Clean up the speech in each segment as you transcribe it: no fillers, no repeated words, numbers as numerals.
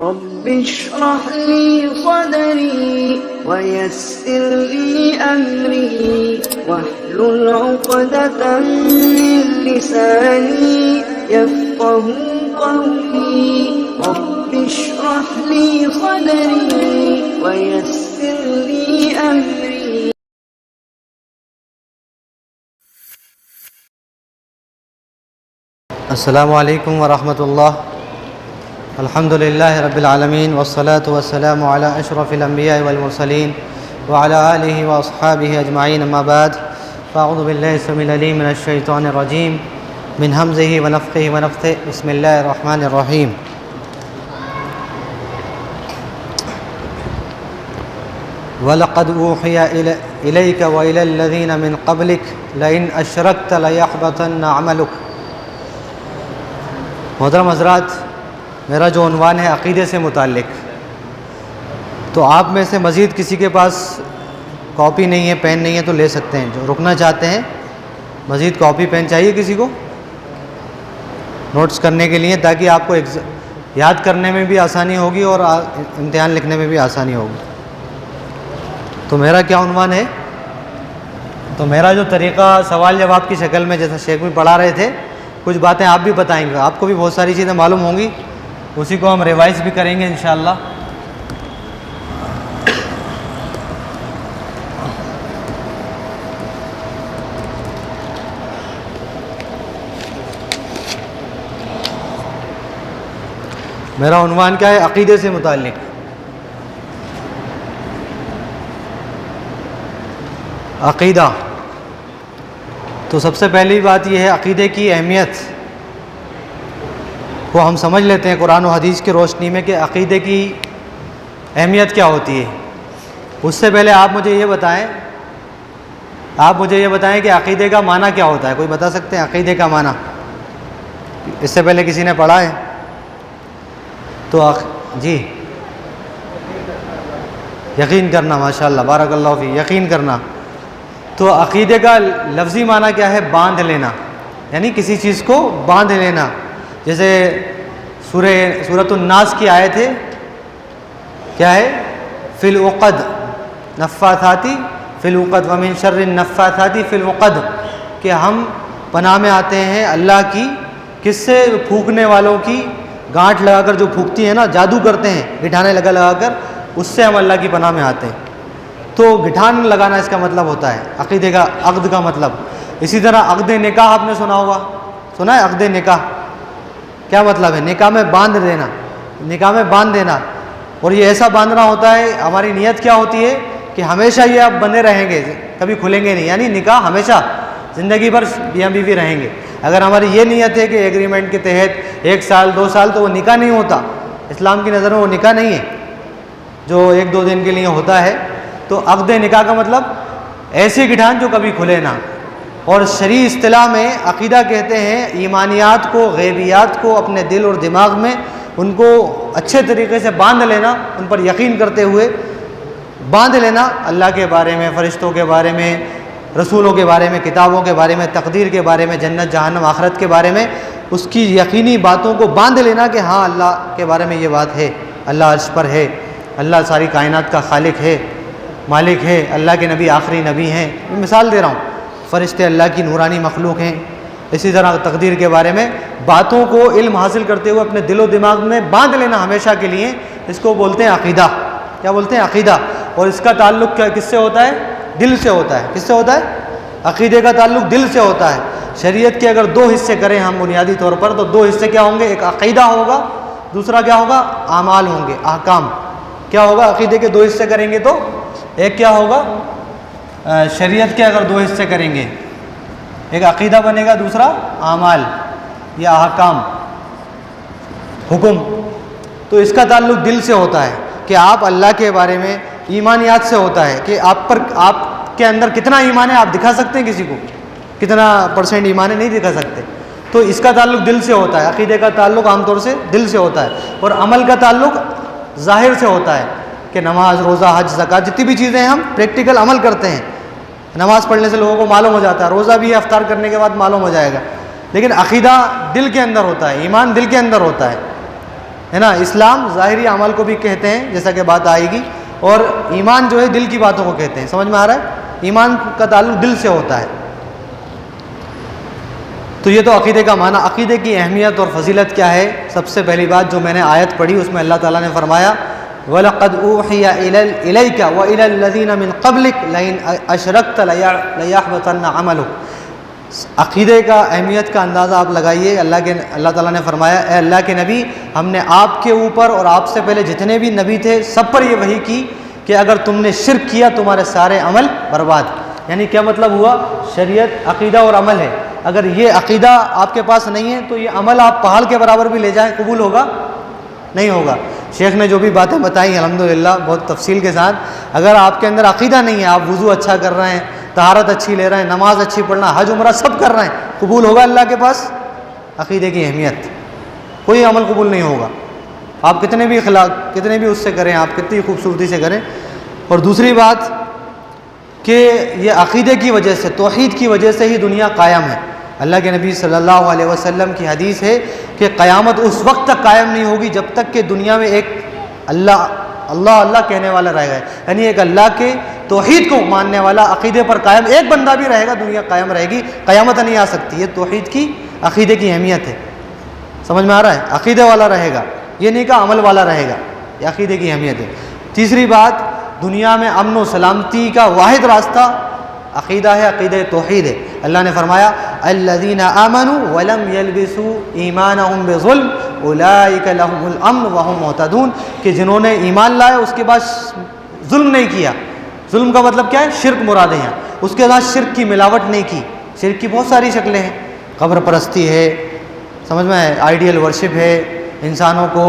رب اشرح لي صدري ويسر لي أمري واحلل عقدة من لساني يفقه قولي رب اشرح لي صدري ويسر لي أمري. السلام علیکم ورحمۃ اللہ. الحمد للہ رب العالمین والصلاة والسلام علی اشرف الانبیاء والمرسلین وعلی آلہ واصحابہ اجمعین اما بعد فاعوذ باللہ السمیع العلیم من الشیطان الرجیم من ہمزہ ونفخہ ونفثہ بسم اللہ الرحمن الرحیم. وَلَقَدْ أُوحِيَ إِلَيْكَ وَإِلَى الَّذِينَ مِنْ قَبْلِكَ لَئِنْ أَشْرَكْتَ لَيَحْبَطَنَّ عَمَلُكَ. محترم حضرات، میرا جو عنوان ہے عقیدے سے متعلق، تو آپ میں سے مزید کسی کے پاس کاپی نہیں ہے، پین نہیں ہے تو لے سکتے ہیں. جو رکنا چاہتے ہیں، مزید کاپی پین چاہیے کسی کو نوٹس کرنے کے لیے، تاکہ آپ کو یاد کرنے میں بھی آسانی ہوگی اور امتحان لکھنے میں بھی آسانی ہوگی. تو میرا کیا عنوان ہے؟ تو میرا جو طریقہ سوال جواب کی شکل میں، جیسا شیخ بھی پڑھا رہے تھے، کچھ باتیں آپ بھی بتائیں گے. آپ کو بھی بہت ساری چیزیں معلوم ہوں گی، اسی کو ہم ریوائز بھی کریں گے انشاءاللہ. میرا عنوان کیا ہے؟ عقیدے سے متعلق. عقیدہ. تو سب سے پہلی بات یہ ہے عقیدے کی اہمیت کو ہم سمجھ لیتے ہیں قرآن و حدیث کی روشنی میں کہ عقیدے کی اہمیت کیا ہوتی ہے. اس سے پہلے آپ مجھے یہ بتائیں کہ عقیدے کا معنی کیا ہوتا ہے. کوئی بتا سکتے ہیں عقیدے کا معنی؟ اس سے پہلے کسی نے پڑھا ہے؟ تو جی، یقین کرنا. ماشاءاللہ، بارک اللہ فی. یقین کرنا. تو عقیدے کا لفظی معنی کیا ہے؟ باندھ لینا، یعنی کسی چیز کو باندھ لینا. جیسے سورۃ الناس کی آیت ہے، کیا ہے؟ فی العقد نفاثات فی العقد ومن شر النفاثات فی العقد، کہ ہم پناہ میں آتے ہیں اللہ کی کس سے؟ پھونکنے والوں کی گانٹھ لگا کر جو پھونکتی ہیں نا، جادو کرتے ہیں گٹھانے لگا کر، اس سے ہم اللہ کی پناہ میں آتے ہیں. تو گٹھان لگانا اس کا مطلب ہوتا ہے عقیدے کا، عقد کا مطلب. اسی طرح عقد نکاح آپ نے سنا ہوگا، سنا ہے؟ عقد نکاح کیا مطلب ہے؟ نکاح میں باندھ دینا، نکاح میں باندھ دینا. اور یہ ایسا باندھنا ہوتا ہے، ہماری نیت کیا ہوتی ہے کہ ہمیشہ یہ آپ بندے رہیں گے، کبھی کھلیں گے نہیں، یعنی نکاح ہمیشہ زندگی بھر میاں بیوی رہیں گے. اگر ہماری یہ نیت ہے کہ ایگریمنٹ کے تحت 1 سال 2 سال، تو وہ نکاح نہیں ہوتا. اسلام کی نظر میں وہ نکاح نہیں ہے جو 1-2 دن کے لیے ہوتا ہے. تو عقد نکاح کا مطلب ایسی گٹھان جو کبھی کھلے نہ. اور شرعی اصطلاح میں عقیدہ کہتے ہیں ایمانیات کو، غیبیات کو اپنے دل اور دماغ میں ان کو اچھے طریقے سے باندھ لینا، ان پر یقین کرتے ہوئے باندھ لینا. اللہ کے بارے میں، فرشتوں کے بارے میں، رسولوں کے بارے میں، کتابوں کے بارے میں، تقدیر کے بارے میں، جنت جہنم آخرت کے بارے میں، اس کی یقینی باتوں کو باندھ لینا کہ ہاں اللہ کے بارے میں یہ بات ہے، اللہ عرش پر ہے، اللہ ساری کائنات کا خالق ہے، مالک ہے، اللہ کے نبی آخری نبی ہیں. میں مثال دے رہا ہوں، فرشتے اللہ کی نورانی مخلوق ہیں. اسی طرح تقدیر کے بارے میں باتوں کو علم حاصل کرتے ہوئے اپنے دل و دماغ میں باندھ لینا ہمیشہ کے لیے، اس کو بولتے ہیں عقیدہ. کیا بولتے ہیں؟ عقیدہ. اور اس کا تعلق کس سے ہوتا ہے؟ دل سے ہوتا ہے. کس سے ہوتا ہے؟ عقیدے کا تعلق دل سے ہوتا ہے. شریعت کے اگر 2 حصے کریں ہم بنیادی طور پر، تو 2 حصے کیا ہوں گے؟ ایک عقیدہ ہوگا، دوسرا کیا ہوگا؟ اعمال ہوں گے، احکام. کیا ہوگا؟ عقیدے کے 2 حصے کریں گے تو ایک کیا ہوگا؟ شریعت کے اگر 2 حصے کریں گے، ایک عقیدہ بنے گا، دوسرا اعمال یا احکام، حکم. تو اس کا تعلق دل سے ہوتا ہے کہ آپ اللہ کے بارے میں ایمانیات سے ہوتا ہے کہ آپ کے اندر کتنا ایمان ہے. آپ دکھا سکتے ہیں کسی کو کتنا % ایمان ہے؟ نہیں دکھا سکتے. تو اس کا تعلق دل سے ہوتا ہے. عقیدے کا تعلق عام طور سے دل سے ہوتا ہے. اور عمل کا تعلق ظاہر سے ہوتا ہے کہ نماز، روزہ، حج، زکوٰۃ، جتنی بھی چیزیں ہم پریکٹیکل عمل کرتے ہیں. نماز پڑھنے سے لوگوں کو معلوم ہو جاتا ہے، روزہ بھی افطار کرنے کے بعد معلوم ہو جائے گا. لیکن عقیدہ دل کے اندر ہوتا ہے، ایمان دل کے اندر ہوتا ہے. ہے نا. اسلام ظاہری عمل کو بھی کہتے ہیں جیسا کہ بات آئے گی, اور ایمان جو ہے دل کی باتوں کو کہتے ہیں. سمجھ میں آ رہا ہے؟ ایمان کا تعلق دل سے ہوتا ہے. تو یہ تو عقیدے کا معنی. عقیدے کی اہمیت اور فضیلت کیا ہے؟ سب سے پہلی بات جو میں نے آیت پڑھی اس میں اللہ تعالیٰ نے فرمایا وَلَقَدْ أُوحِيَ إِلَيْكَ وَإِلَى الَّذِينَ مِن قَبْلِكَ لَئِنْ أَشْرَكْتَ لَيَحْبَطَنَّ عَمَلُكَ. عقیدے کا اہمیت کا اندازہ آپ لگائیے. اللہ تعالیٰ نے فرمایا اے اللہ کے نبی, ہم نے آپ کے اوپر اور آپ سے پہلے جتنے بھی نبی تھے سب پر یہ وحی کی کہ اگر تم نے شرک کیا تمہارے سارے عمل برباد. یعنی کیا مطلب ہوا؟ شریعت عقیدہ اور عمل ہے. اگر یہ عقیدہ آپ کے پاس نہیں ہے تو یہ عمل آپ پہاڑ کے برابر بھی لے جائیں قبول ہوگا؟ نہیں ہوگا. شیخ نے جو بھی باتیں بتائیں الحمدللہ بہت تفصیل کے ساتھ, اگر آپ کے اندر عقیدہ نہیں ہے, آپ وضو اچھا کر رہے ہیں, طہارت اچھی لے رہے ہیں, نماز اچھی پڑھنا, حج عمرہ سب کر رہے ہیں, قبول ہوگا اللہ کے پاس؟ عقیدے کی اہمیت, کوئی عمل قبول نہیں ہوگا. آپ کتنے بھی اس سے کریں, آپ کتنی خوبصورتی سے کریں. اور دوسری بات کہ یہ عقیدے کی وجہ سے, توحید کی وجہ سے ہی دنیا قائم ہے. اللہ کے نبی صلی اللہ علیہ وسلم کی حدیث ہے کہ قیامت اس وقت تک قائم نہیں ہوگی جب تک کہ دنیا میں ایک اللہ اللہ اللہ کہنے والا رہے گا. یعنی ایک اللہ کے توحید کو ماننے والا, عقیدے پر قائم ایک بندہ بھی رہے گا, دنیا قائم رہے گی, قیامت نہیں آ سکتی. یہ توحید کی, عقیدے کی اہمیت ہے. سمجھ میں آ رہا ہے؟ عقیدے والا رہے گا, یہ نہیں کہ عمل والا رہے گا. یہ عقیدے کی اہمیت ہے. تیسری بات, دنیا میں امن و سلامتی کا واحد راستہ عقیدہ ہے, عقیدہ توحید ہے. اللہ نے فرمایا الذین آمنوا ولم یلبسوا ایمانہم بظلم اولئک لہم الامن وہم مہتدون, کہ جنہوں نے ایمان لایا اس کے بعد ظلم نہیں کیا. ظلم کا مطلب کیا ہے؟ شرک مراد ہے یہاں. اس کے ساتھ شرک کی ملاوٹ نہیں کی. شرک کی بہت ساری شکلیں ہیں, قبر پرستی ہے, سمجھ میں ہے, آئیڈیل ورشپ ہے, انسانوں کو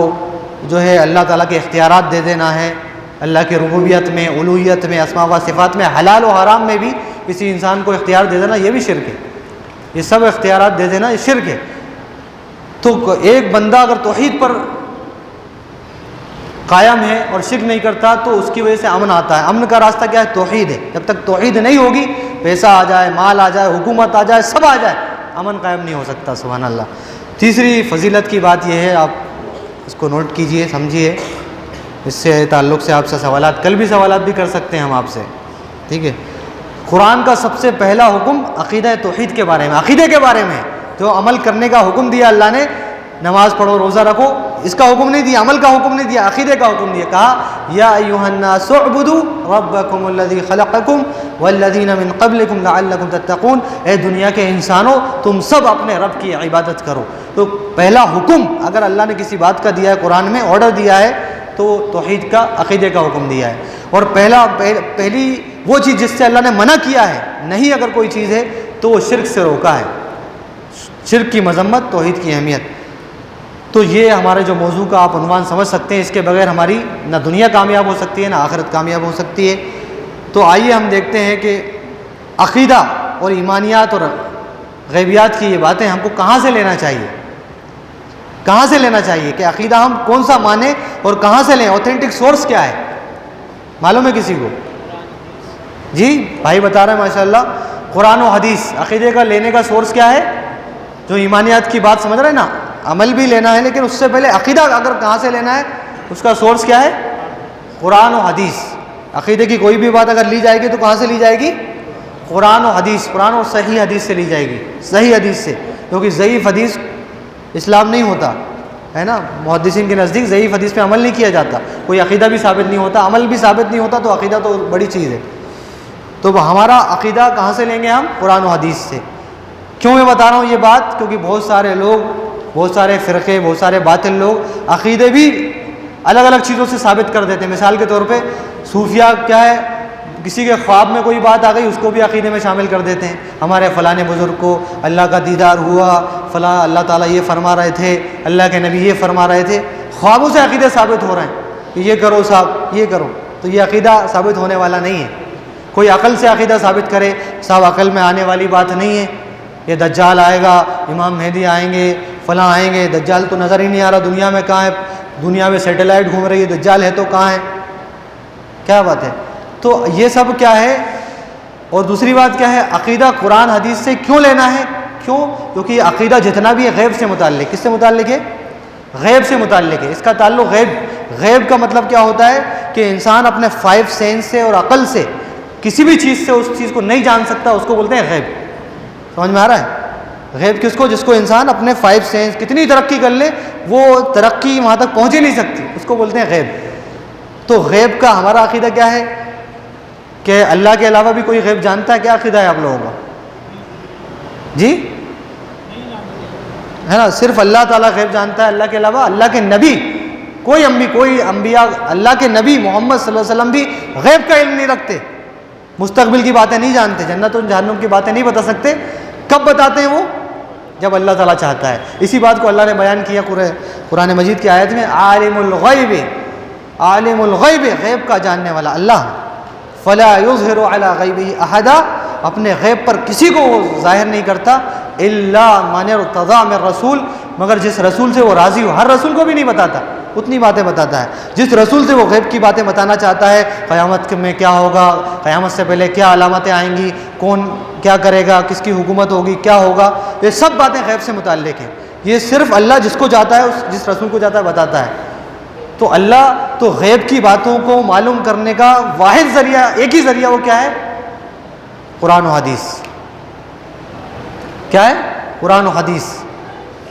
جو ہے اللہ تعالیٰ کے اختیارات دے دینا ہے, اللہ کی ربوبیت میں, الوہیت میں, اسماء و صفات میں, حلال و حرام میں بھی کسی انسان کو اختیار دے دینا, یہ بھی شرک ہے. یہ سب اختیارات دے دینا یہ شرک ہے. تو ایک بندہ اگر توحید پر قائم ہے اور شرک نہیں کرتا تو اس کی وجہ سے امن آتا ہے. امن کا راستہ کیا ہے؟ توحید ہے. جب تک توحید نہیں ہوگی, پیسہ آ جائے, مال آ جائے, حکومت آ جائے, سب آ جائے, امن قائم نہیں ہو سکتا. سبحان اللہ. تیسری فضیلت کی بات یہ ہے, آپ اس کو نوٹ کیجئے, سمجھیے, اس سے تعلق سے آپ سے سوالات, کل بھی سوالات بھی کر سکتے ہیں ہم آپ سے, ٹھیک ہے. قرآن کا سب سے پہلا حکم عقیدہ توحید کے بارے میں, عقیدے کے بارے میں. جو عمل کرنے کا حکم دیا اللہ نے, نماز پڑھو, روزہ رکھو, اس کا حکم نہیں دیا, عمل کا حکم نہیں دیا, عقیدے کا حکم دیا. کہا یا ایھا الناس اعبدوا ربکم الذی خلقکم والذین من قبلکم لعلکم تتقون. اے دنیا کے انسانوں, تم سب اپنے رب کی عبادت کرو. تو پہلا حکم اگر اللہ نے کسی بات کا دیا ہے قرآن میں, آرڈر دیا ہے, تو توحید کا, عقیدے کا حکم دیا ہے. اور پہلی وہ چیز جس سے اللہ نے منع کیا ہے, نہیں اگر کوئی چیز ہے تو وہ شرک سے روکا ہے. شرک کی مذمت, توحید کی اہمیت. تو یہ ہمارے جو موضوع کا آپ عنوان سمجھ سکتے ہیں. اس کے بغیر ہماری نہ دنیا کامیاب ہو سکتی ہے نہ آخرت کامیاب ہو سکتی ہے. تو آئیے ہم دیکھتے ہیں کہ عقیدہ اور ایمانیات اور غیبیات کی یہ باتیں ہم کو کہاں سے لینا چاہیے, کہاں سے لینا چاہیے, کہ عقیدہ ہم کون سا مانیں اور کہاں سے لیں, اوتھینٹک سورس کیا ہے, معلوم ہے کسی کو؟ جی بھائی بتا رہے ہیں ماشاءاللہ. قرآن و حدیث. عقیدے کا لینے کا سورس کیا ہے؟ جو ایمانیات کی بات سمجھ رہے ہیں نا, عمل بھی لینا ہے لیکن اس سے پہلے عقیدہ اگر کہاں سے لینا ہے, اس کا سورس کیا ہے؟ قرآن و حدیث. عقیدے کی کوئی بھی بات اگر لی جائے گی تو کہاں سے لی جائے گی؟ قرآن و حدیث, قرآن اور صحیح حدیث سے لی جائے گی, صحیح حدیث سے. کیونکہ ضعیف حدیث اسلام نہیں ہوتا ہے نا. محدثین کے نزدیک ضعیف حدیث پہ عمل نہیں کیا جاتا. کوئی عقیدہ بھی ثابت نہیں ہوتا, عمل بھی ثابت نہیں ہوتا, تو عقیدہ تو بڑی چیز ہے. تو ہمارا عقیدہ کہاں سے لیں گے ہم؟ قرآن و حدیث سے. کیوں میں بتا رہا ہوں یہ بات؟ کیونکہ بہت سارے لوگ, بہت سارے فرقے, بہت سارے باطل لوگ عقیدے بھی الگ الگ چیزوں سے ثابت کر دیتے ہیں. مثال کے طور پہ صوفیہ کیا ہے, کسی کے خواب میں کوئی بات آ گئی اس کو بھی عقیدے میں شامل کر دیتے ہیں. ہمارے فلاں بزرگ کو اللہ کا دیدار ہوا, فلاں اللہ تعالیٰ یہ فرما رہے تھے, اللہ کے نبی یہ فرما رہے تھے. خوابوں سے عقیدے ثابت ہو رہے ہیں کہ یہ کرو صاحب, یہ کرو. تو یہ عقیدہ ثابت ہونے والا نہیں ہے. کوئی عقل سے عقیدہ ثابت کرے, صاحب عقل میں آنے والی بات نہیں ہے. یہ دجال آئے گا, امام مہدی آئیں گے, فلاں آئیں گے. دجال تو نظر ہی نہیں آ رہا دنیا میں, کہاں ہے؟ دنیا میں سیٹلائٹ گھوم رہی ہے, دجال ہے تو کہاں ہے؟ کیا بات ہے؟ تو یہ سب کیا ہے؟ اور دوسری بات کیا ہے؟ عقیدہ قرآن حدیث سے کیوں لینا ہے؟ کیوں؟ کیونکہ یہ عقیدہ جتنا بھی ہے غیب سے متعلق. کس سے متعلق ہے؟ غیب سے متعلق ہے، اس کا تعلق غیب کا مطلب کیا ہوتا ہے کہ انسان اپنے 5 سینس سے اور عقل سے کسی بھی چیز سے اس چیز کو نہیں جان سکتا، اس کو بولتے ہیں غیب. سمجھ میں آ رہا ہے؟ غیب کس کو؟ جس کو انسان اپنے 5 سینس کتنی ترقی کر لے وہ ترقی وہاں تک پہنچ ہی نہیں سکتی، اس کو بولتے ہیں غیب. تو غیب کا ہمارا عقیدہ کیا ہے کہ اللہ کے علاوہ بھی کوئی غیب جانتا ہے؟ کیا عقیدہ ہے آپ لوگوں کا؟ جی ہے نا، صرف اللہ تعالیٰ غیب جانتا ہے، اللہ کے علاوہ اللہ کے نبی کوئی انبیاء اللہ کے نبی محمد صلی اللہ علیہ وسلم بھی غیب کا علم نہیں رکھتے، مستقبل کی باتیں نہیں جانتے، جنت و جہنم کی باتیں نہیں بتا سکتے. کب بتاتے ہیں وہ؟ جب اللہ تعالیٰ چاہتا ہے. اسی بات کو اللہ نے بیان کیا قرآن مجید کی آیت میں، عالم الغیب، غیب کا جاننے والا اللہ، فلا یظہر علی غیبہ احدا، اپنے غیب پر کسی کو وہ ظاہر نہیں کرتا، الا من ارتضی من رسول، مگر جس رسول سے وہ راضی ہو. ہر رسول کو بھی نہیں بتاتا، اتنی باتیں بتاتا ہے. جس رسول سے وہ غیب کی باتیں بتانا چاہتا ہے، قیامت میں کیا ہوگا، قیامت سے پہلے کیا علامتیں آئیں گی، کون کیا کرے گا، کس کی حکومت ہوگی، کیا ہوگا، یہ سب باتیں غیب سے متعلق ہیں. یہ صرف اللہ جس کو چاہتا ہے، جس رسول کو چاہتا ہے بتاتا ہے. تو اللہ تو غیب کی باتوں کو معلوم کرنے کا واحد ذریعہ، ایک ہی ذریعہ، وہ کیا ہے؟ قرآن و حدیث. کیا ہے؟ قرآن و حدیث.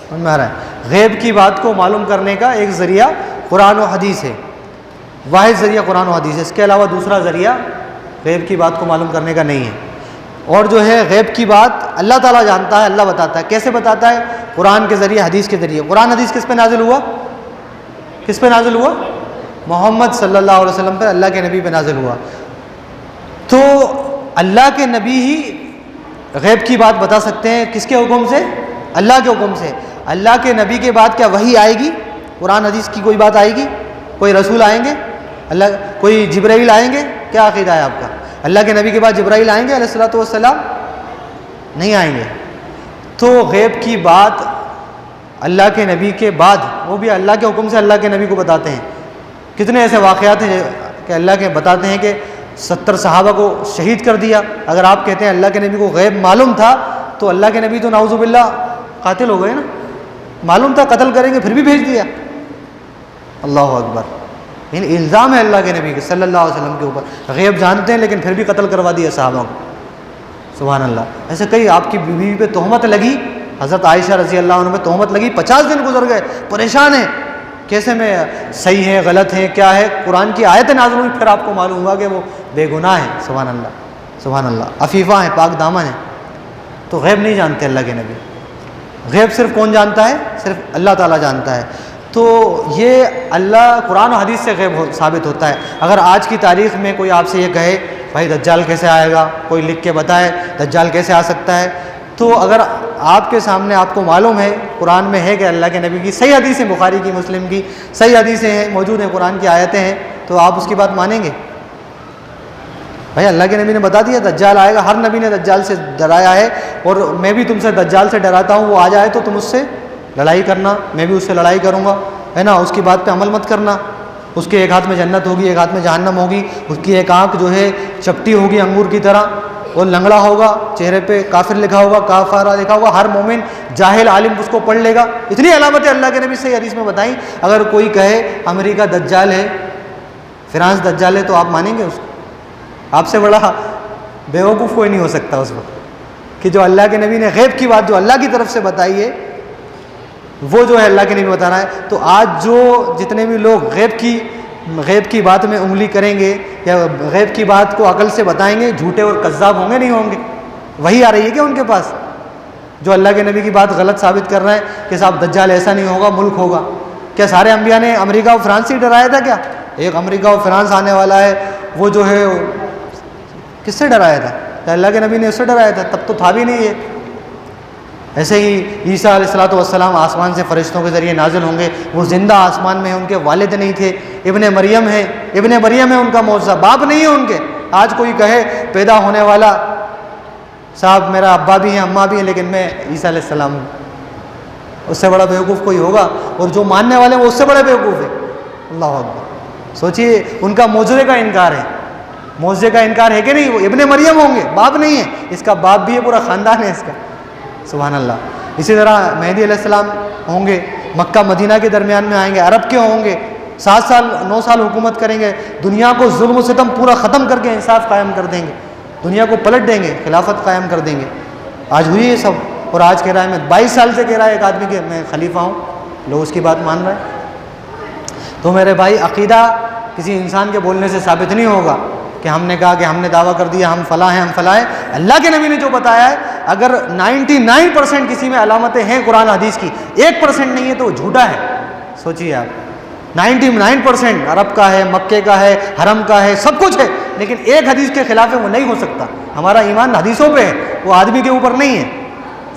سمجھ میں آ رہا ہے؟ غیب کی بات کو معلوم کرنے کا ایک ذریعہ قرآن و حدیث ہے، واحد ذریعہ قرآن و حدیث ہے. اس کے علاوہ دوسرا ذریعہ غیب کی بات کو معلوم کرنے کا نہیں ہے. اور جو ہے غیب کی بات اللہ تعالیٰ جانتا ہے، اللہ بتاتا ہے. کیسے بتاتا ہے؟ قرآن کے ذریعے، حدیث کے ذریعے. قرآن حدیث کس پہ نازل ہوا؟ کس پہ نازل ہوا؟ محمد صلی اللہ علیہ وسلم پہ، اللہ کے نبی پہ نازل ہوا. تو اللہ کے نبی ہی غیب کی بات بتا سکتے ہیں. کس کے حکم سے؟ اللہ کے حکم سے. اللہ کے نبی کے بعد کیا وحی آئے گی؟ قرآن حدیث کی کوئی بات آئے گی؟ کوئی رسول آئیں گے؟ کوئی جبرائیل آئیں گے؟ کیا عقیدہ ہے آپ کا؟ اللہ کے نبی کے بعد جبرائیل آئیں گے علیہ الصلوۃ والسلام؟ نہیں آئیں گے. تو غیب کی بات اللہ کے نبی کے بعد، وہ بھی اللہ کے حکم سے اللہ کے نبی کو بتاتے ہیں. کتنے ایسے واقعات ہیں کہ اللہ کے بتاتے ہیں کہ 70 صحابہ کو شہید کر دیا. اگر آپ کہتے ہیں اللہ کے نبی کو غیب معلوم تھا تو اللہ کے نبی تو نعوذ باللہ قاتل ہو گئے نا. معلوم تھا قتل کریں گے پھر بھی بھیج دیا. اللہ اکبر. یعنی الزام ہے اللہ کے نبی کے صلی اللہ علیہ وسلم کے اوپر، غیب جانتے ہیں لیکن پھر بھی قتل کروا دیا صحابہ کو. سبحان اللہ. ایسے کئی آپ کی بیوی پہ تہمت لگی، حضرت عائشہ رضی اللہ عنہ پہ تہمت لگی، 50 دن گزر گئے، پریشان ہیں کیسے میں صحیح ہے غلط ہے کیا ہے. قرآن کی آیت نازل ہوئی، پھر آپ کو معلوم ہوا کہ وہ بے گناہ ہیں. سبحان اللہ سبحان اللہ. عفیفہ ہیں، پاک دامن ہیں. تو غیب نہیں جانتے اللہ کے نبی. غیب صرف کون جانتا ہے؟ صرف اللہ تعالیٰ جانتا ہے. تو یہ اللہ قرآن و حدیث سے غیب ثابت ہوتا ہے. اگر آج کی تاریخ میں کوئی آپ سے یہ کہے بھائی دجال کیسے آئے گا، کوئی لکھ کے بتائے دجال کیسے آ سکتا ہے، تو اگر آپ کے سامنے آپ کو معلوم ہے قرآن میں ہے کہ اللہ کے نبی کی صحیح حدیثیں، بخاری کی مسلم کی صحیح حدیثیں ہیں، موجود ہیں، قرآن کی آیتیں ہیں، تو آپ اس کی بات مانیں گے؟ بھائی اللہ کے نبی نے بتا دیا دجال آئے گا، ہر نبی نے دجال سے ڈرایا ہے، اور میں بھی تم سے دجال سے ڈراتا ہوں. وہ آ جائے تو تم اس سے لڑائی کرنا، میں بھی اس سے لڑائی کروں گا، ہے نا. اس کی بات پہ عمل مت کرنا. اس کے ایک ہاتھ میں جنت ہوگی، ایک ہاتھ میں جہنم ہوگی. اس کی ایک آنکھ جو ہے چپٹی ہوگی انگور کی طرح، وہ لنگڑا ہوگا، چہرے پہ کافر لکھا ہوگا، کافرہ لکھا ہوگا. ہر مومن جاہل عالم اس کو پڑھ لے گا. اتنی علامتیں اللہ کے نبی صحیح حدیث میں بتائیں. اگر کوئی کہے امریکہ دجال ہے، فرانس دجال ہے، تو آپ مانیں گے اس کو؟ آپ سے بڑا بیوقوف کوئی نہیں ہو سکتا اس وقت کہ جو اللہ کے نبی نے غیب کی بات جو اللہ کی طرف سے بتائی ہے وہ جو ہے اللہ کے نبی بتا رہا ہے. تو آج جو جتنے بھی لوگ غیب کی بات میں انگلی کریں گے یا غیب کی بات کو عقل سے بتائیں گے، جھوٹے اور کذاب ہوں گے نہیں ہوں گے؟ وہی آ رہی ہے کہ ان کے پاس جو اللہ کے نبی کی بات غلط ثابت کر رہے ہیں کہ صاحب دجال ایسا نہیں ہوگا، ملک ہوگا. کیا سارے انبیاء نے امریکہ اور فرانس سے ڈرایا تھا کیا؟ ایک امریکہ اور فرانس آنے والا ہے، وہ جو ہے کس سے ڈرایا تھا؟ کہ اللہ کے نبی نے اس سے ڈرایا تھا؟ تب تو تھا بھی نہیں یہ. ایسے ہی عیسیٰ علیہ الصلوۃ والسلام آسمان سے فرشتوں کے ذریعے نازل ہوں گے. وہ زندہ آسمان میں ہیں، ان کے والد نہیں تھے، ابن مریم ہے ان کا معجزہ، باپ نہیں ہے ان کے. آج کوئی کہے پیدا ہونے والا صاحب میرا ابا بھی ہے اماں بھی ہیں لیکن میں عیسیٰ علیہ السلام ہوں، اس سے بڑا بیوقوف کوئی ہوگا؟ اور جو ماننے والے ہیں وہ اس سے بڑے بیوقوف ہیں. اللہ اکبر. سوچئے ان کا معجزے کا انکار ہے. معجزے کا انکار ہے کہ نہیں؟ وہ ابن مریم ہوں گے، باپ نہیں ہے. اس کا باپ بھی ہے، پورا خاندان ہے اس کا. سبحان اللہ. اسی طرح مہدی علیہ السلام ہوں گے، مکہ مدینہ کے درمیان میں آئیں گے، عرب کے ہوں گے، 7 سال 9 سال حکومت کریں گے، دنیا کو ظلم و ستم پورا ختم کر کے انصاف قائم کر دیں گے، دنیا کو پلٹ دیں گے، خلافت قائم کر دیں گے۔ آج ہوئی یہ سب، اور آج کہہ رہا ہے میں 22 سال سے کہہ رہا ہے ایک آدمی کہ میں خلیفہ ہوں، لوگ اس کی بات مان رہے ہیں۔ تو میرے بھائی، عقیدہ کسی انسان کے بولنے سے ثابت نہیں ہوگا کہ ہم نے کہا کہ ہم نے دعویٰ کر دیا ہم فلاں ہیں ہم فلاں ہیں۔ اللہ کے نبی نے جو بتایا ہے، اگر 99% کسی میں علامتیں ہیں قرآن حدیث کی، 1% نہیں ہے تو وہ جھوٹا ہے۔ سوچیے آپ، 99% عرب کا ہے، مکے کا ہے، حرم کا ہے، سب کچھ ہے، لیکن ایک حدیث کے خلاف ہے، وہ نہیں ہو سکتا۔ ہمارا ایمان حدیثوں پہ ہے، وہ آدمی کے اوپر نہیں ہے۔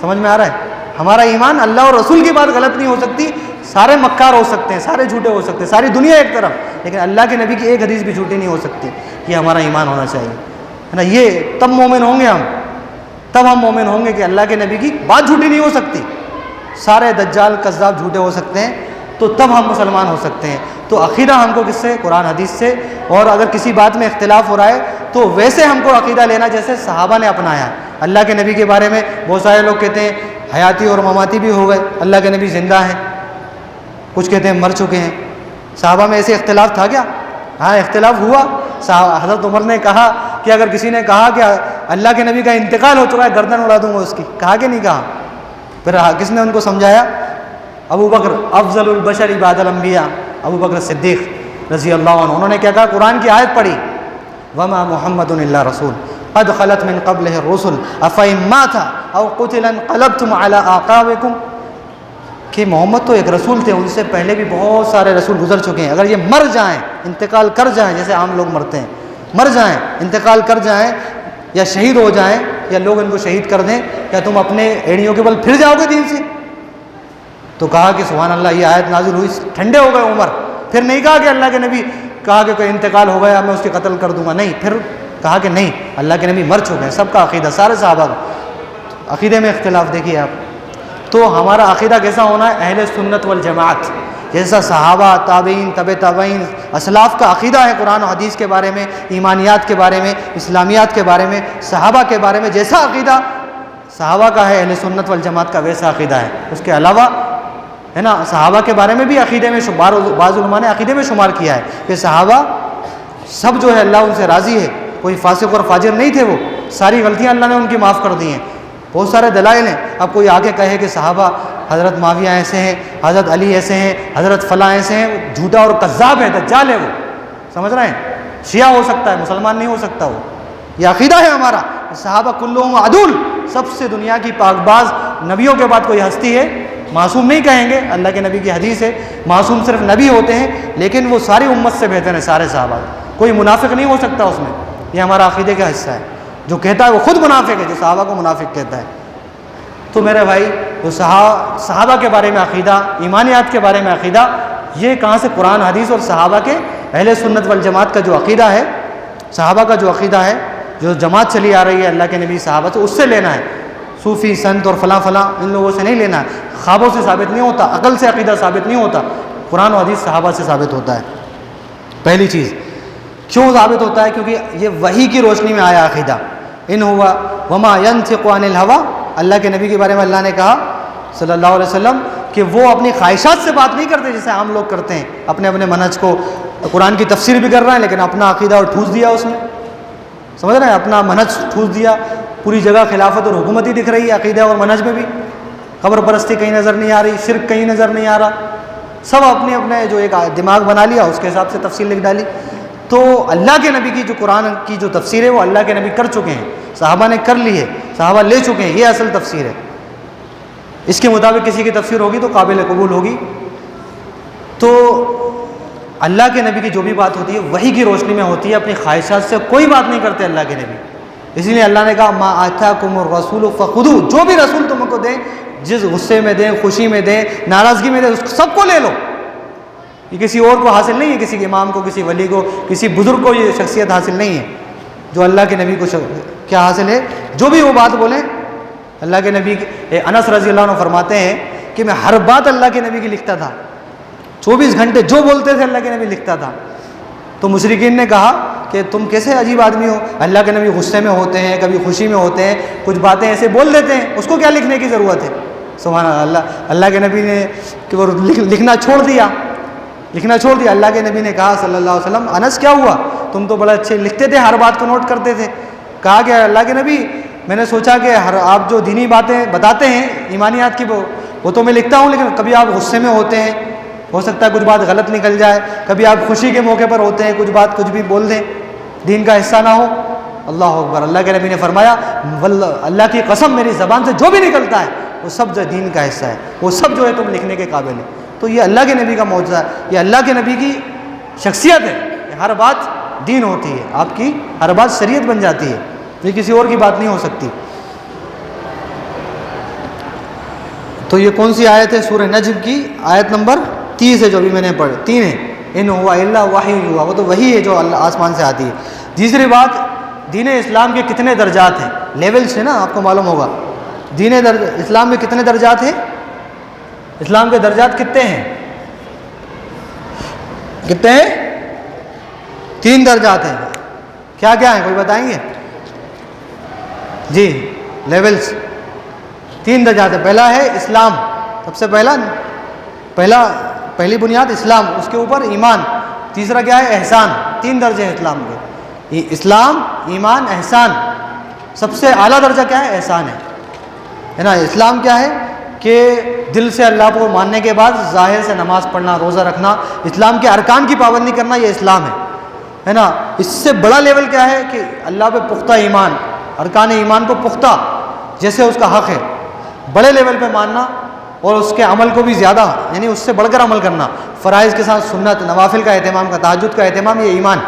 سمجھ میں آ رہا ہے؟ ہمارا ایمان اللہ اور رسول کی بات غلط نہیں ہو سکتی، سارے مکار ہو سکتے ہیں، سارے جھوٹے ہو سکتے ہیں، ساری دنیا ایک طرف، لیکن اللہ کے نبی کی ایک حدیث بھی جھوٹی نہیں ہو سکتی۔ یہ ہمارا ایمان ہونا چاہیے، ہے نا؟ یہ تب مومن ہوں گے ہم، تب ہم مومن ہوں گے کہ اللہ کے نبی کی بات جھوٹی نہیں ہو سکتی، سارے دجال کذاب جھوٹے ہو سکتے ہیں، تو تب ہم مسلمان ہو سکتے ہیں۔ تو عقیدہ ہم کو کس سے؟ قرآن حدیث سے۔ اور اگر کسی بات میں اختلاف ہو رہا ہے تو ویسے ہم کو عقیدہ لینا جیسے صحابہ نے اپنایا ہے۔ اللہ کے نبی کے بارے میں بہت سارے لوگ کہتے ہیں حیاتی اور مماتی بھی ہو گئے، اللہ کے نبی زندہ ہیں، کچھ کہتے ہیں مر چکے ہیں۔ صحابہ میں ایسے اختلاف تھا کیا؟ ہاں اختلاف ہوا۔ حضرت عمر نے کہا کہ اگر کسی نے کہا کہ اللہ کے نبی کا انتقال ہو چکا ہے گردن اڑا دوں گا اس کی، کہا کہ نہیں کہا؟ پھر کس نے ان کو سمجھایا؟ ابو بکر، افضل البشر بعد الانبیاء، ابو بکر صدیق رضی اللہ عنہ، انہوں نے کیا کہا؟ قرآن کی آیت پڑھی، وما محمد الا رسول قد خلت من قبلہ الرسل افئن مات او قتل انقلبتم علی اعقابکم، کہ محمد تو ایک رسول تھے، ان سے پہلے بھی بہت سارے رسول گزر چکے ہیں، اگر یہ مر جائیں، انتقال کر جائیں، جیسے عام لوگ مرتے ہیں، مر جائیں، انتقال کر جائیں، یا شہید ہو جائیں، یا لوگ ان کو شہید کر دیں، کیا تم اپنے ایڑیوں کے بل پھر جاؤ گے دین سے؟ تو کہا کہ سبحان اللہ، یہ آیت نازل ہوئی، ٹھنڈے ہو گئے عمر۔ پھر نہیں کہا کہ اللہ کے نبی کہا کہ کوئی انتقال ہو گیا میں اس کے قتل کر دوں گا، نہیں، پھر کہا کہ نہیں، اللہ کے نبی مر چکے ہیں۔ سب کا عقیدہ، سارے صحابہ کا عقیدے میں اختلاف دیکھیے آپ۔ تو ہمارا عقیدہ کیسا ہونا ہے؟ اہل سنت والجماعت، جیسا صحابہ، تابعین، تابعین، اسلاف کا عقیدہ ہے قرآن و حدیث کے بارے میں، ایمانیات کے بارے میں، اسلامیات کے بارے میں، صحابہ کے بارے میں جیسا عقیدہ صحابہ کا ہے، اہل سنت والجماعت کا ویسا عقیدہ ہے۔ اس کے علاوہ ہے نا، صحابہ کے بارے میں بھی عقیدے میں بعض علماء نے عقیدے میں شمار کیا ہے کہ صحابہ سب جو ہے اللہ ان سے راضی ہے، کوئی فاسق اور فاجر نہیں تھے، وہ ساری غلطیاں اللہ نے ان کی معاف کر دی ہیں۔ بہت سارے دلائل ہیں۔ اب کوئی آگے کہے کہ صحابہ حضرت معاویہ ایسے ہیں، حضرت علی ایسے ہیں، حضرت فلاں ایسے ہیں، جھوٹا اور کذاب ہے، دجال ہے وہ، سمجھ رہے ہیں؟ شیعہ ہو سکتا ہے، مسلمان نہیں ہو سکتا وہ۔ یہ عقیدہ ہے ہمارا، صحابہ کلہم عدول، سب سے دنیا کی پاک باز نبیوں کے بعد کوئی ہستی ہے، معصوم نہیں کہیں گے، اللہ کے نبی کی حدیث ہے معصوم صرف نبی ہوتے ہیں، لیکن وہ ساری امت سے بہتر ہیں، سارے صحابہ، کوئی منافق نہیں ہو سکتا اس میں۔ یہ ہمارا عقیدے کا حصہ ہے، جو کہتا ہے وہ خود منافق ہے، جو صحابہ کو منافق کہتا ہے۔ تو میرے بھائی، وہ صحابہ کے بارے میں عقیدہ، ایمانیات کے بارے میں عقیدہ، یہ کہاں سے؟ قرآن حدیث اور صحابہ کے، اہل سنت والجماعت کا جو عقیدہ ہے، صحابہ کا جو عقیدہ ہے، جو جماعت چلی آ رہی ہے اللہ کے نبی صحابہ سے، اس سے لینا ہے۔ صوفی سنت اور فلاں فلاں ان لوگوں سے نہیں لینا ہے، خوابوں سے ثابت نہیں ہوتا، عقل سے عقیدہ ثابت نہیں ہوتا، قرآن و حدیث صحابہ سے ثابت ہوتا ہے۔ پہلی چیز کیوں ثابت ہوتا ہے؟ کیونکہ یہ وحی کی روشنی میں آیا عقیدہ۔ ان ہوا وما ينطق عن الهوى، اللہ کے نبی کے بارے میں اللہ نے کہا صلی اللہ علیہ وسلم کہ وہ اپنی خواہشات سے بات نہیں کرتے جیسے عام لوگ کرتے ہیں، اپنے اپنے منہج کو، قرآن کی تفسیر بھی کر رہے ہیں لیکن اپنا عقیدہ اور ٹھوس دیا اس میں، سمجھ رہے ہیں؟ اپنا منہج ٹھوس دیا، پوری جگہ خلافت اور حکومت ہی دکھ رہی ہے عقیدہ اور منہج میں بھی، قبر پرستی کہیں نظر نہیں آ رہی، شرک کہیں نظر نہیں آ رہا، سب اپنے اپنے جو ایک دماغ بنا لیا اس کے حساب سے تفسیر لکھ ڈالی۔ تو اللہ کے نبی کی جو قرآن کی جو تفسیر ہے وہ اللہ کے نبی کر چکے ہیں، صحابہ نے کر لی ہے، صحابہ لے چکے ہیں، یہ اصل تفسیر ہے۔ اس کے مطابق کسی کی تفسیر ہوگی تو قابل قبول ہوگی۔ تو اللہ کے نبی کی جو بھی بات ہوتی ہے وحی کی روشنی میں ہوتی ہے، اپنی خواہشات سے کوئی بات نہیں کرتے اللہ کے نبی۔ اسی لیے اللہ نے کہا ما آتاکم الرسول فخذوہ، جو بھی رسول تم کو دیں، جس غصے میں دیں، خوشی میں دیں، ناراضگی میں دیں، اس سب کو لے لو۔ یہ کسی اور کو حاصل نہیں ہے، کسی امام کو، کسی ولی کو، کسی بزرگ کو یہ شخصیت حاصل نہیں ہے، جو اللہ کے نبی کو کیا حاصل ہے؟ جو بھی وہ بات بولیں اللہ کے نبی انس رضی اللہ عنہ فرماتے ہیں کہ میں ہر بات اللہ کے نبی کی لکھتا تھا، 24 گھنٹے جو بولتے تھے اللہ کے نبی لکھتا تھا۔ تو مشرکین نے کہا کہ تم کیسے عجیب آدمی ہو، اللہ کے نبی غصے میں ہوتے ہیں، کبھی خوشی میں ہوتے ہیں، کچھ باتیں ایسے بول دیتے ہیں، اس کو کیا لکھنے کی ضرورت ہے؟ سبحان اللہ. اللہ کے نبی نے کہ وہ لکھنا چھوڑ دیا. اللہ کے نبی نے کہا صلی اللہ علیہ وسلم انس کیا ہوا, تم تو بڑے اچھے لکھتے تھے, ہر بات کو نوٹ کرتے تھے. کہا کہ اللہ کے نبی میں نے سوچا کہ آپ جو دینی باتیں بتاتے ہیں ایمانیات کی وہ تو میں لکھتا ہوں, لیکن کبھی آپ غصے میں ہوتے ہیں, ہو سکتا ہے کچھ بات غلط نکل جائے, کبھی آپ خوشی کے موقع پر ہوتے ہیں, کچھ بھی بول دیں, دین کا حصہ نہ ہو. اللہ اکبر. اللہ کے نبی نے فرمایا اللہ کی قسم میری زبان سے جو بھی نکلتا ہے وہ سب جو دین کا حصہ ہے, وہ سب جو ہے تم لکھنے کے قابل ہے. تو یہ اللہ کے نبی کا معجزہ ہے, یہ اللہ کے نبی کی شخصیت ہے کہ ہر بات دین ہوتی ہے, آپ کی ہر بات شریعت بن جاتی ہے, یہ کسی اور کی بات نہیں ہو سکتی. تو یہ کون سی آیت ہے؟ سورہ نجم کی آیت نمبر 30 ہے, جو بھی میں نے پڑھی. 3 ہے, ان ہوا الا وحی ہوا, وہ تو وہی ہے جو اللہ آسمان سے آتی ہے. تیسری بات, دین اسلام کے کتنے درجات ہیں, لیولز ہیں نا, آپ کو معلوم ہوگا. اسلام میں کتنے درجات ہیں؟ اسلام کے درجات کتنے ہیں؟ 3 درجات ہیں. کیا کیا ہیں, کوئی بتائیں گے؟ جی, لیولز 3 درجات ہیں. پہلا ہے اسلام, سب سے پہلی بنیاد اسلام, اس کے اوپر ایمان. تیسرا کیا ہے؟ احسان. 3 درجے ہیں اسلام کے, اسلام, ایمان, احسان. سب سے اعلیٰ درجہ کیا ہے؟ احسان ہے نا. اسلام کیا ہے کہ دل سے اللہ کو ماننے کے بعد ظاہر سے نماز پڑھنا, روزہ رکھنا, اسلام کے ارکان کی پابندی کرنا, یہ اسلام ہے نا. اس سے بڑا لیول کیا ہے کہ اللہ پہ پختہ ایمان, ارکان ایمان کو پختہ جیسے اس کا حق ہے بڑے لیول پہ ماننا, اور اس کے عمل کو بھی زیادہ, یعنی اس سے بڑھ کر عمل کرنا. فرائض کے ساتھ سنت, نوافل کا اہتمام, کا تہجد کا اہتمام, یہ ایمان.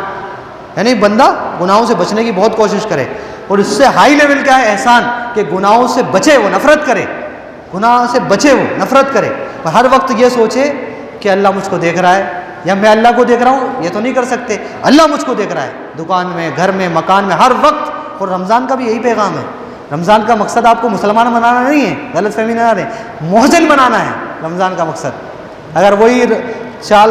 یعنی بندہ گناہوں سے بچنے کی بہت کوشش کرے. اور اس سے ہائی لیول کیا ہے؟ احسان, کہ گناہوں سے بچے, وہ نفرت کرے, گناہ سے بچے, وہ نفرت کرے. اور ہر وقت یہ سوچے کہ اللہ مجھ کو دیکھ رہا ہے, یا میں اللہ کو دیکھ رہا ہوں, یہ تو نہیں کر سکتے, اللہ مجھ کو دیکھ رہا ہے, دکان میں, گھر میں, مکان میں, ہر وقت. اور رمضان کا بھی یہی پیغام ہے. رمضان کا مقصد آپ کو مسلمان بنانا نہیں ہے, غلط فہمی نہ رہے, محسن بنانا ہے رمضان کا مقصد. اگر وہی چال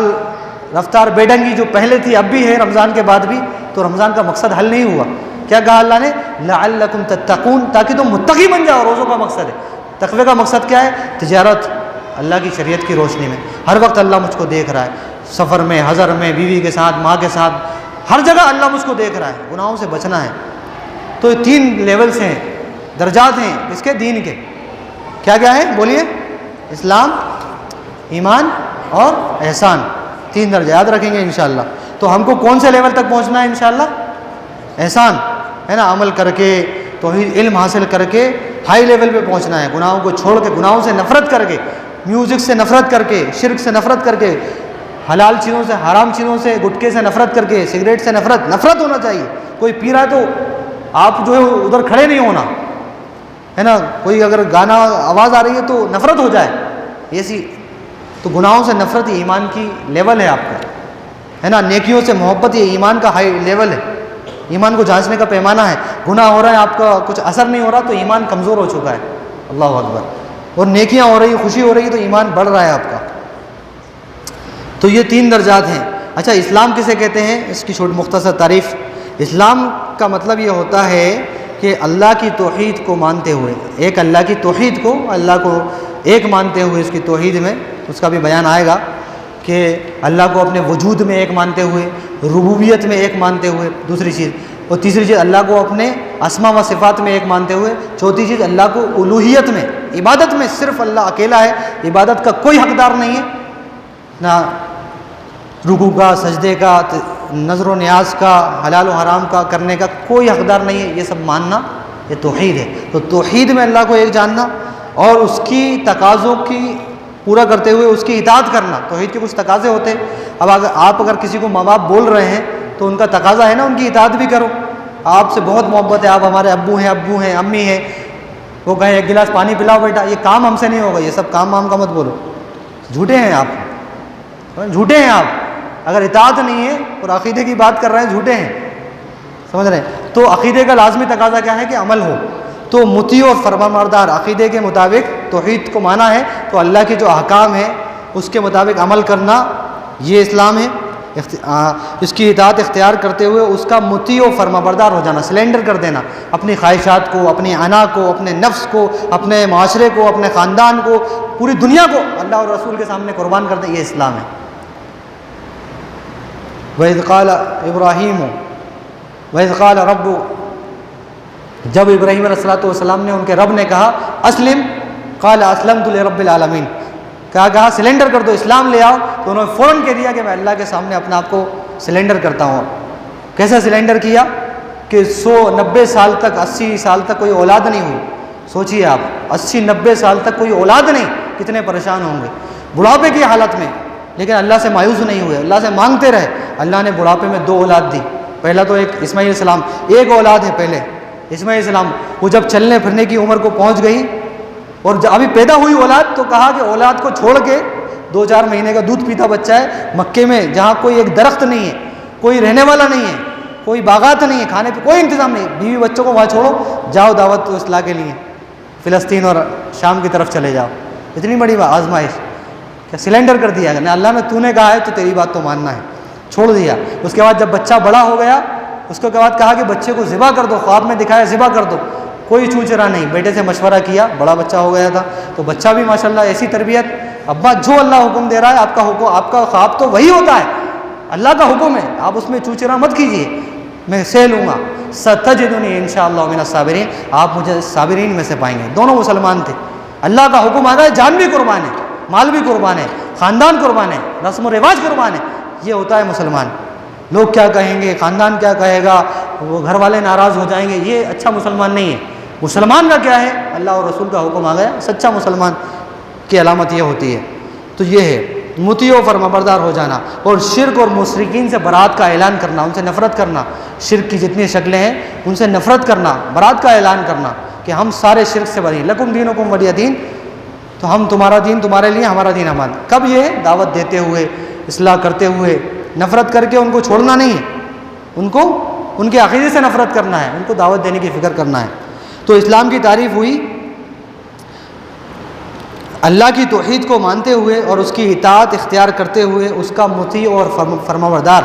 رفتار بیڈنگی جو پہلے تھی اب بھی ہے رمضان کے بعد بھی, تو رمضان کا مقصد حل نہیں ہوا. کیا کہا اللہ نے؟ لعلکم تتقون, تاکہ تم متقی بن جاؤ. روزوں کا مقصد ہے. تقوی کا مقصد کیا ہے؟ تجارت, اللہ کی شریعت کی روشنی میں. ہر وقت اللہ مجھ کو دیکھ رہا ہے, سفر میں, حضر میں, بیوی کے ساتھ, ماں کے ساتھ, ہر جگہ اللہ مجھ کو دیکھ رہا ہے. گناہوں سے بچنا ہے. تو یہ 3 لیولز ہیں, درجات ہیں اس کے دین کے. کیا کیا ہے بولیے؟ اسلام, ایمان اور احسان. 3 درجے یاد رکھیں گے انشاءاللہ. تو ہم کو کون سے لیول تک پہنچنا ہے انشاءاللہ؟ احسان ہے نا, عمل کر کے, توحید علم حاصل کر کے ہائی لیول پہ پہنچنا ہے. گناہوں کو چھوڑ کے, گناہوں سے نفرت کر کے, میوزک سے نفرت کر کے, شرک سے نفرت کر کے, حلال چیزوں سے, حرام چیزوں سے, گٹکے سے نفرت کر کے, سگریٹ سے نفرت ہونا چاہیے. کوئی پی رہا ہے تو آپ جو ہے ادھر کھڑے نہیں ہونا ہے نا. کوئی اگر گانا آواز آ رہی ہے تو نفرت ہو جائے ایسی. تو گناہوں سے نفرت یہ ایمان کی لیول ہے آپ کا, ہے نا. نیکیوں سے محبت یہ ایمان کا ہائی لیول ہے, ایمان کو جانچنے کا پیمانہ ہے. گناہ ہو رہا ہے, آپ کا کچھ اثر نہیں ہو رہا, تو ایمان کمزور ہو چکا ہے. اللہ اکبر. اور نیکیاں ہو رہی, خوشی ہو رہی ہے, تو ایمان بڑھ رہا ہے آپ کا. تو یہ 3 درجات ہیں. اچھا, اسلام کسے کہتے ہیں؟ اس کی چھوٹی مختصر تعریف. اسلام کا مطلب یہ ہوتا ہے کہ اللہ کی توحید کو مانتے ہوئے, ایک اللہ کی توحید کو, اللہ کو ایک مانتے ہوئے, اس کی توحید میں اس کا بھی بیان آئے گا کہ اللہ کو اپنے وجود میں ایک مانتے ہوئے, ربوبیت میں ایک مانتے ہوئے, دوسری چیز. اور تیسری چیز اللہ کو اپنے اسماء و صفات میں ایک مانتے ہوئے. چوتھی چیز اللہ کو الوہیت میں, عبادت میں صرف اللہ اکیلا ہے, عبادت کا کوئی حقدار نہیں ہے, نہ رکوع کا, سجدے کا, نظر و نیاز کا, حلال و حرام کا کرنے کا کوئی حقدار نہیں ہے. یہ سب ماننا یہ توحید ہے. تو توحید میں اللہ کو ایک جاننا اور اس کی تقاضوں کی پورا کرتے ہوئے اس کی اطاعت کرنا. توحید کے کچھ تقاضے ہوتے ہیں. اب اگر کسی کو ماں باپ بول رہے ہیں تو ان کا تقاضا ہے نا ان کی اطاعت بھی کرو. آپ سے بہت محبت ہے, آپ ہمارے ابو ہیں, امی ہیں, وہ کہیں 1 گلاس پانی پلاؤ بیٹا, یہ کام ہم سے نہیں ہوگا. یہ سب کام وام کا مت بولو, جھوٹے ہیں آپ, جھوٹے ہیں آپ. اگر اطاعت نہیں ہے اور عقیدے کی بات کر رہے ہیں, جھوٹے ہیں. سمجھ رہے ہیں؟ تو عقیدے کا لازمی تقاضا کیا ہے کہ عمل ہو. تو مطیع اور فرمانبردار, عقیدے کے مطابق توحید کو مانا ہے, تو اللہ کے جو احکام ہیں اس کے مطابق عمل کرنا, یہ اسلام ہے. اس کی اطاعت اختیار کرتے ہوئے اس کا مطیع و فرما بردار ہو جانا، سلینڈر کر دینا اپنی خواہشات کو، اپنی انا کو، اپنے نفس کو، اپنے معاشرے کو، اپنے خاندان کو، پوری دنیا کو اللہ اور رسول کے سامنے قربان کر دیں، یہ اسلام ہے۔ وَإِذْ قَالَ إِبْرَاهِيمُ وَإِذْ قَالَ رَبُّ، جب ابراہیم علیہ السلام نے ان کے رب نے کہا اسلم، قال اسلمت لرب العالمین، کہا سلینڈر کر دو، اسلام لے آؤ، تو انہوں نے فوراً کہہ دیا کہ میں اللہ کے سامنے اپنے آپ کو سلینڈر کرتا ہوں۔ کیسا سلینڈر کیا کہ 190 سال تک، 80 سال تک کوئی اولاد نہیں ہوئی۔ سوچیے آپ 80-90 سال تک کوئی اولاد نہیں، کتنے پریشان ہوں گے بڑھاپے کی حالت میں، لیکن اللہ سے مایوس نہیں ہوئے، اللہ سے مانگتے رہے۔ اللہ نے بڑھاپے میں 2 اولاد دی، پہلا تو ایک اسماعیل علیہ السلام، ایک اولاد ہے پہلے اسماعیل علیہ السلام، وہ جب چلنے پھرنے کی عمر کو پہنچ گئی اور ابھی پیدا ہوئی اولاد، تو کہا کہ اولاد کو چھوڑ کے 2-4 مہینے کا دودھ پیتا بچہ ہے مکے میں، جہاں کوئی ایک درخت نہیں ہے، کوئی رہنے والا نہیں ہے، کوئی باغات نہیں ہے، کھانے پہ کوئی انتظام نہیں، بیوی بچوں کو وہاں چھوڑو، جاؤ دعوت اصلاح کے لیے فلسطین اور شام کی طرف چلے جاؤ۔ اتنی بڑی آزمائش، کیا سلینڈر کر دیا کہ اللہ نے تو نے کہا ہے تو تیری بات تو ماننا ہے، چھوڑ دیا۔ اس کے بعد جب بچہ بڑا ہو گیا، اس کے بعد کہا کہ بچے کو ذبح کر دو، خواب میں دکھایا ذبح کر دو، کوئی چوچرا نہیں، بیٹے سے مشورہ کیا، بڑا بچہ ہو گیا تھا، تو بچہ بھی ماشاءاللہ ایسی تربیت، ابا جو اللہ حکم دے رہا ہے، آپ کا حکم، آپ کا خواب تو وہی ہوتا ہے، اللہ کا حکم ہے، آپ اس میں چوچرا مت کیجیے، میں سہ لوں گا، ستجدنی انشاءاللہ من الصابرین، آپ مجھے صابرین میں سے پائیں گے۔ دونوں مسلمان تھے، اللہ کا حکم آ گیا، جان بھی قربان ہے، مال بھی قربان ہے، خاندان قربان ہے، رسم و رواج قربان ہے، یہ ہوتا ہے مسلمان۔ لوگ کیا کہیں گے، خاندان کیا کہے گا، وہ گھر والے ناراض ہو جائیں گے، یہ اچھا مسلمان نہیں ہے۔ مسلمان کا کیا ہے، اللہ اور رسول کا حکم آ گیا، سچا مسلمان کی علامت یہ ہوتی ہے۔ تو یہ ہے مطیع و فرمانبردار ہو جانا، اور شرک اور مشرکین سے برات کا اعلان کرنا، ان سے نفرت کرنا، شرک کی جتنی شکلیں ہیں ان سے نفرت کرنا، برات کا اعلان کرنا کہ ہم سارے شرک سے بری ہیں، لکم دینکم ولی دین، تو ہم تمہارا دین تمہارے لیے، ہمارا دین ہمارا۔ کب یہ دعوت دیتے ہوئے، اصلاح کرتے ہوئے، نفرت کر کے ان کو چھوڑنا نہیں ہے، ان کو ان کے عقیدے سے نفرت کرنا ہے، ان کو دعوت دینے کی فکر کرنا ہے۔ تو اسلام کی تعریف ہوئی اللہ کی توحید کو مانتے ہوئے اور اس کی اطاعت اختیار کرتے ہوئے اس کا مطیع اور فرمانبردار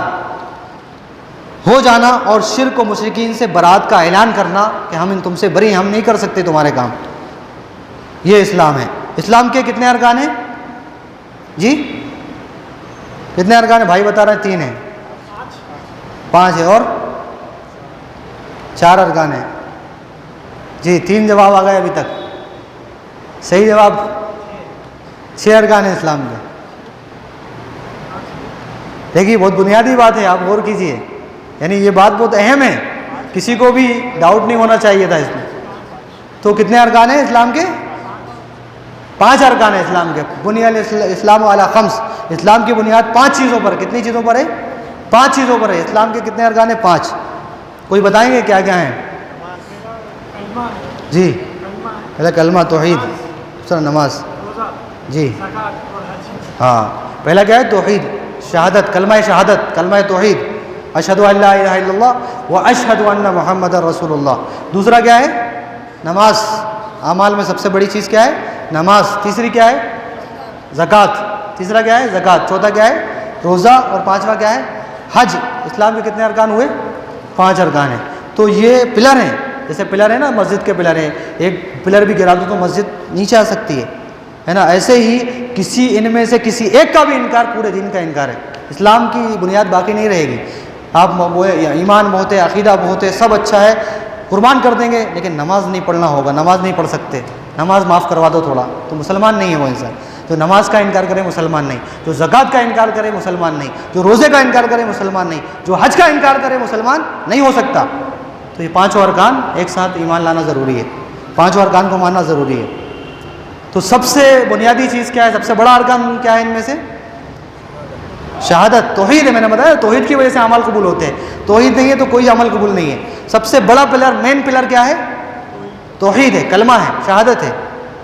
ہو جانا، اور شرک و مشرکین سے برات کا اعلان کرنا کہ ہم تم سے بری ہیں، ہم نہیں کر سکتے تمہارے کام، یہ اسلام ہے۔ اسلام کے کتنے ارکان ہیں جی؟ کتنے ارکان ہیں بھائی بتا رہے ہیں؟ 3 ہیں، 5 ہے اور 4 ارکان ہیں جی۔ 3 جواب آ گئے ابھی تک، صحیح جواب 6 ارکان ہیں اسلام کے۔ دیکھیے بہت بنیادی بات ہے، آپ غور کیجئے، یعنی یہ بات بہت اہم ہے، کسی کو بھی ڈاؤٹ نہیں ہونا چاہیے تھا اس میں۔ تو کتنے ارکان ہیں اسلام کے؟ 5 ارکان ہیں اسلام کے۔ بنی الاسلام علی 5، اسلام کی بنیاد 5 چیزوں پر، کتنی چیزوں پر ہے؟ 5 چیزوں پر ہے۔ اسلام کے کتنے ارکان ہیں؟ 5۔ کوئی بتائیں گے کیا کیا ہیں؟ جی پہلا کلمہ توحید، دوسرا نماز، جی ہاں پہلا کیا ہے؟ توحید، شہادت، کلمہ شہادت، کلمہ توحید، اشہد ان لا الہ الا اللہ و اشہد ان محمد رسول اللہ۔ دوسرا کیا ہے؟ نماز، اعمال میں سب سے بڑی چیز کیا ہے؟ نماز۔ تیسری کیا ہے؟ زکوٰۃ۔ تیسرا کیا ہے؟ زکوٰۃ۔ چوتھا کیا ہے؟ روزہ۔ اور 5واں کیا ہے؟ حج۔ اسلام کے کتنے ارکان ہوئے؟ 5 ارکان ہیں۔ تو یہ پلر ہیں، جیسے پلر ہے نا مسجد کے پلر ہیں، ایک پلر بھی گرا دو تو مسجد نیچے آ سکتی ہے نا، ایسے ہی کسی ان میں سے کسی ایک کا بھی انکار پورے دین کا انکار ہے، اسلام کی بنیاد باقی نہیں رہے گی۔ آپ ایمان بہت ہے، عقیدہ بہت ہے، سب اچھا ہے، قربان کر دیں گے، لیکن نماز نہیں پڑھنا ہوگا، نماز نہیں پڑھ سکتے، نماز معاف کروا دو تھوڑا، تو مسلمان نہیں ہے وہ انسان۔ جو نماز کا انکار کرے مسلمان نہیں، جو زکوٰۃ کا انکار کرے مسلمان نہیں، جو روزے کا انکار کرے مسلمان نہیں، جو حج کا انکار کرے مسلمان نہیں ہو سکتا۔ تو یہ 5 ارکان ایک ساتھ ایمان لانا ضروری ہے، 5 ارکان کو ماننا ضروری ہے۔ تو سب سے بنیادی چیز کیا ہے؟ سب سے بڑا ارکان کیا ہے ان میں سے؟ شہادت، توحید ہے۔ میں نے بتایا توحید کی وجہ سے عمل قبول ہوتے ہیں، توحید نہیں ہے تو کوئی عمل قبول نہیں ہے۔ سب سے بڑا پلر، مین پلر کیا ہے؟ توحید ہے، کلمہ ہے، شہادت ہے،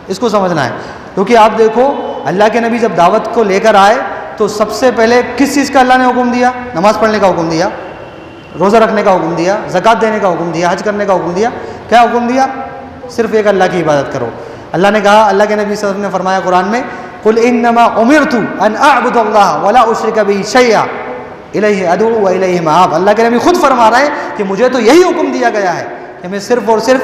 اس کو سمجھنا ہے۔ کیونکہ آپ دیکھو اللہ کے نبی جب دعوت کو لے کر آئے تو سب سے پہلے کس چیز کا اللہ نے حکم دیا؟ نماز پڑھنے کا حکم دیا، روزہ رکھنے کا حکم دیا، زکوٰۃ دینے کا حکم دیا، حج کرنے کا حکم دیا۔ کیا حکم دیا؟ صرف ایک اللہ کی عبادت کرو۔ اللہ نے کہا، اللہ کے نبی صلی اللہ علیہ وسلم نے فرمایا قرآن میں، قل انما امرت ان اعبد اللہ ولا اشرک به شیئا، الیہ ادعو و الیہ مآب. اللہ کے نبی خود فرما رہے ہیں کہ مجھے تو یہی حکم دیا گیا ہے کہ میں صرف اور صرف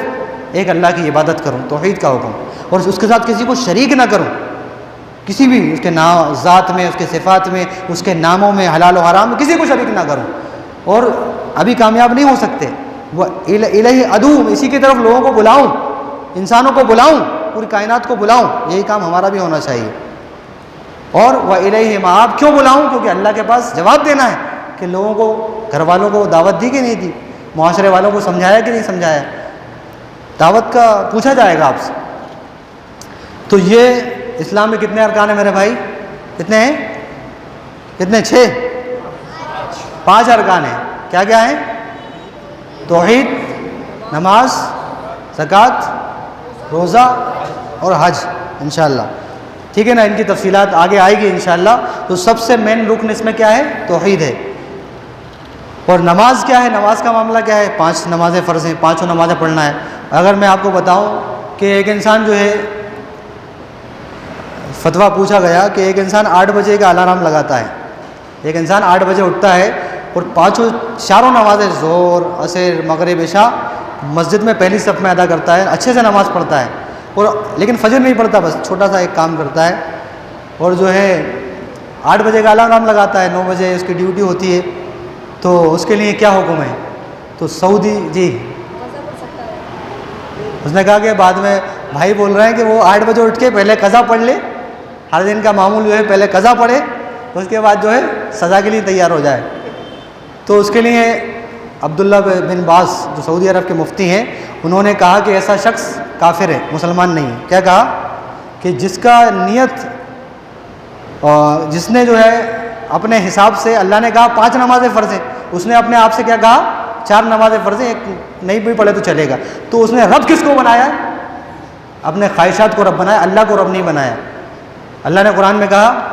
ایک اللہ کی عبادت کروں, توحید کا حکم, اور اس کے ساتھ کسی کو شریک نہ کروں, کسی بھی اس کے نام ذات میں, اس کے صفات میں, اس کے ناموں میں, حلال و حرام میں کسی کو شریک نہ کروں. اور ابھی کامیاب نہیں ہو سکتے. وہ الہ ادعو, اسی کی طرف لوگوں کو بلاؤں, انسانوں کو بلاؤں, پوری کائنات کو بلاؤں, یہی کام ہمارا بھی ہونا چاہیے. اور وہ الیہ مآب کیوں بلاؤں؟ کیونکہ اللہ کے پاس جواب دینا ہے کہ لوگوں کو, گھر والوں کو دعوت دی کہ نہیں دی, معاشرے والوں کو سمجھایا کہ نہیں سمجھایا, دعوت کا پوچھا جائے گا آپ سے. تو یہ اسلام میں کتنے ارکان ہیں میرے بھائی؟ کتنے ہیں؟ کتنے؟ 6, 5 ارکان ہیں. کیا کیا ہیں؟ توحید, نماز, زکوٰۃ, روزہ اور حج انشاءاللہ. ٹھیک ہے نا, ان کی تفصیلات آگے آئے گی انشاءاللہ. تو سب سے مین رکن اس میں کیا ہے؟ توحید ہے. اور نماز کیا ہے؟ نماز کا معاملہ کیا ہے؟ 5 نمازیں فرض ہیں, 5 نمازیں پڑھنا ہے. اگر میں آپ کو بتاؤں کہ ایک انسان جو ہے, فتویٰ پوچھا گیا کہ ایک انسان 8 بجے کا الارم لگاتا ہے, ایک انسان 8 بجے اٹھتا ہے اور 5 چاروں نمازیں ظہر, عصر, مغرب, عشاء مسجد میں پہلی صف میں ادا کرتا ہے, اچھے سے نماز پڑھتا ہے, اور لیکن فجر نہیں پڑھتا, بس چھوٹا سا ایک کام کرتا ہے, اور جو ہے 8 بجے کا الارم لگاتا ہے, 9 بجے اس کی ڈیوٹی ہوتی ہے, تو اس کے لیے کیا حکم ہے؟ تو سعودی جی اس نے کہا کہ بعد میں بھائی بول رہے ہیں کہ وہ 8 بجے اٹھ کے پہلے قضا پڑھ لے, ہر دن کا معمول جو ہے پہلے قضا پڑھے, اس کے بعد جو ہے سزا کے لیے تیار ہو جائے. تو اس کے لیے عبداللہ بن باز جو سعودی عرب کے مفتی ہیں, انہوں نے کہا کہ ایسا شخص کافر ہے, مسلمان نہیں ہے. کیا کہا؟ کہ جس کا نیت, جس نے جو ہے اپنے حساب سے, اللہ نے کہا 5 نمازیں فرض ہیں, اس نے اپنے آپ سے کیا کہا؟ 4 نمازیں فرض ہیں, ایک نہیں بھی پڑھے تو چلے گا. تو اس نے رب کس کو بنایا؟ اپنے خواہشات کو رب بنایا, اللہ کو رب نہیں بنایا. اللہ نے قرآن میں کہا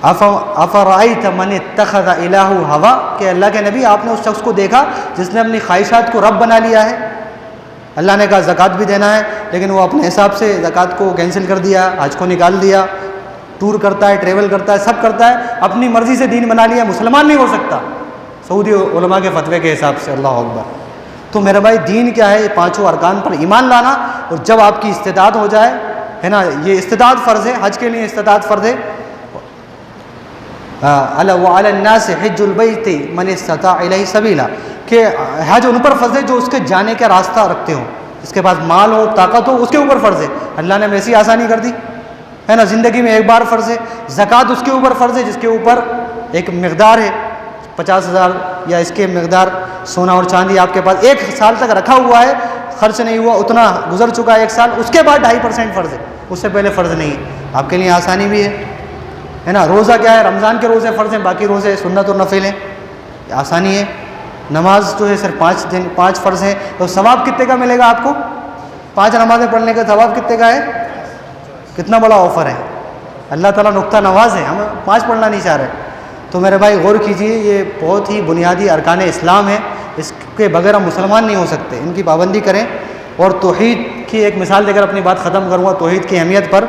افرأیت من اتخذ الہہ ہوا, کہ اللہ کے نبی آپ نے اس شخص کو دیکھا جس نے اپنی خواہشات کو رب بنا لیا ہے. اللہ نے کہا زکوٰۃ بھی دینا ہے, لیکن وہ اپنے حساب سے زکوٰۃ کو کینسل کر دیا, حج کو نکال دیا, ٹور کرتا ہے, ٹریول کرتا ہے, سب کرتا ہے, اپنی مرضی سے دین بنا لیا, مسلمان نہیں ہو سکتا سعودی علماء کے فتوے کے حساب سے. اللہ اکبر. تو میرے بھائی دین کیا ہے؟ 5 ارکان پر ایمان لانا, اور جب آپ کی استطاعت ہو جائے, ہے نا, یہ استطاعت فرض ہے, حج کے لیے استطاعت فرض ہے. وعلی الناس حج البیت من استطاع الیہ سبیلا, کہ حج ان پر فرض ہے جو اس کے جانے کا راستہ رکھتے ہوں, جس کے پاس مال ہو, طاقت ہو, اس کے اوپر فرض ہے. اللہ نے ویسی آسانی کر دی ہے نا, زندگی میں ایک بار فرض ہے. زکوٰۃ اس کے اوپر فرض ہے جس کے اوپر ایک مقدار ہے, 50,000 یا اس کے مقدار سونا اور چاندی آپ کے پاس 1 سال تک رکھا ہوا ہے, خرچ نہیں ہوا, اتنا گزر چکا ہے 1 سال, اس کے بعد 2.5% فرض ہے, اس سے پہلے فرض نہیں ہے. آپ کے لیے آسانی بھی ہے نا. روزہ کیا ہے؟ رمضان کے روزے فرض ہیں, باقی روزے سنت اور نفل ہیں, آسانی ہے. نماز جو ہے صرف 5 فرض ہیں. تو ثواب کتنے کا ملے گا آپ کو؟ 5 نمازیں پڑھنے کا ثواب کتنے کا ہے؟ کتنا بڑا آفر ہے. اللہ تعالیٰ نقطہ نواز ہے, ہم 5 پڑھنا نہیں چاہ رہے. تو میرے بھائی غور کیجئے, یہ بہت ہی بنیادی ارکان اسلام ہے, اس کے بغیر ہم مسلمان نہیں ہو سکتے. ان کی پابندی کریں. اور توحید کی ایک مثال دے کر اپنی بات ختم کروں گا, توحید کی اہمیت پر.